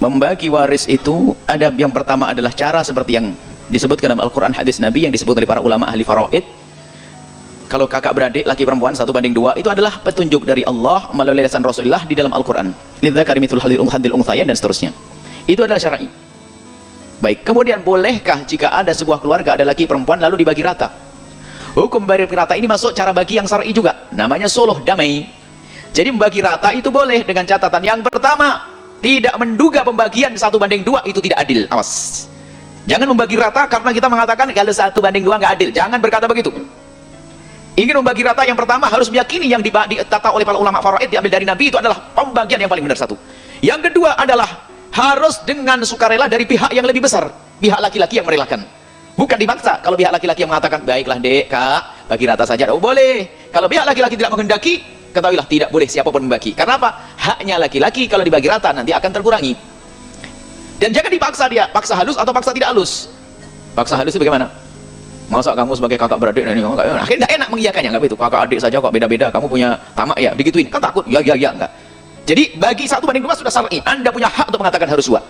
Membagi waris itu ada yang pertama adalah cara seperti yang disebutkan dalam Al-Quran, hadis Nabi yang disebut oleh para ulama ahli faraid. Kalau kakak beradik laki perempuan 1:2 itu adalah petunjuk dari Allah melalui lisan Rasulullah di dalam Al-Quran. Lidzakari mithlu hadzil unthayain dan seterusnya. Itu adalah syar'i. Baik, kemudian bolehkah jika ada sebuah keluarga ada laki perempuan lalu dibagi rata? Hukum bagi rata ini masuk cara bagi yang syar'i juga, namanya suluh damai. Jadi membagi rata itu boleh dengan catatan yang pertama, tidak menduga pembagian 1:2 itu tidak adil. Awas, jangan membagi rata karena kita mengatakan kalau 1:2 nggak adil. Jangan berkata begitu. Ingin membagi rata, yang pertama harus meyakini yang ditata oleh para ulama faraid diambil dari Nabi itu adalah pembagian yang paling benar satu. Yang kedua adalah harus dengan sukarela dari pihak yang lebih besar, pihak laki-laki yang merelakan, bukan dipaksa. Kalau pihak laki-laki yang mengatakan baiklah dek kak bagi rata saja, oh boleh. Kalau pihak laki-laki tidak menghendaki, ketahuilah tidak boleh siapapun membagi. Karena apa? Haknya laki-laki kalau dibagi rata nanti akan terkurangi. Dan jangan dipaksa dia, paksa halus atau paksa tidak halus. Paksa halus itu bagaimana? Masa kamu sebagai kakak beradik dan akhirnya tidak enak mengiyakannya, nggak begitu. Kakak adik saja kok beda-beda, kamu punya tamak ya, digituin kan takut, ya enggak. Jadi bagi 1:2 sudah syar'i, Anda punya hak untuk mengatakan harus 2.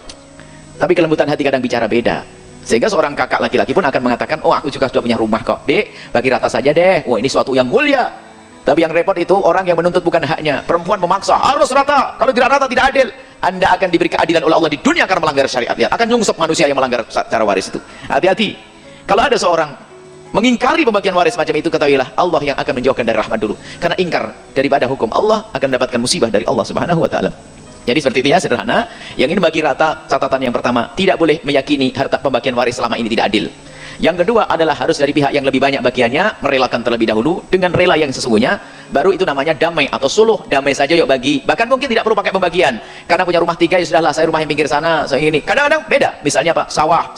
Tapi kelembutan hati kadang bicara beda, sehingga seorang kakak laki-laki pun akan mengatakan, oh aku juga sudah punya rumah kok dek, bagi rata saja deh. Wah ini suatu yang mulia. Tapi yang repot itu orang yang menuntut bukan haknya. Perempuan memaksa harus rata, kalau tidak rata tidak adil. Anda akan diberi keadilan oleh Allah di dunia karena melanggar syariat, ya. Akan nyungsep manusia yang melanggar cara waris itu. Hati-hati. Kalau ada seorang mengingkari pembagian waris macam itu, ketahuilah Allah yang akan menjauhkan dari rahmat dulu. Karena ingkar daripada hukum Allah akan mendapatkan musibah dari Allah Subhanahu wa taala. Jadi seperti itu ya, sederhana. Yang ini bagi rata, catatan yang pertama, tidak boleh meyakini harta pembagian waris selama ini tidak adil. Yang kedua adalah harus dari pihak yang lebih banyak bagiannya, merelakan terlebih dahulu dengan rela yang sesungguhnya, baru itu namanya damai atau suluh. Damai saja yuk bagi. Bahkan mungkin tidak perlu pakai pembagian. Karena punya rumah 3 ya sudahlah, saya rumah yang pinggir sana, saya ini. Kadang-kadang beda. Misalnya apa? Sawah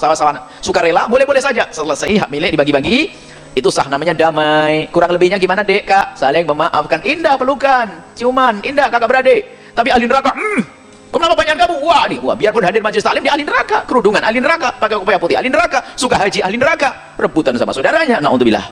sukarela, boleh-boleh saja. Selesai hak milik dibagi-bagi, itu sah, namanya damai. Kurang lebihnya gimana dek kak? Saling memaafkan, indah pelukan, ciuman, indah kakak beradik. Tapi ahli neraka, kenapa banyak kamu? Wah nih, biarpun hadir majelis taklim di ahli neraka, kerudungan ahli neraka, pakai kopiah putih ahli neraka, suka haji ahli neraka, rebutan sama saudaranya, naudzubillah.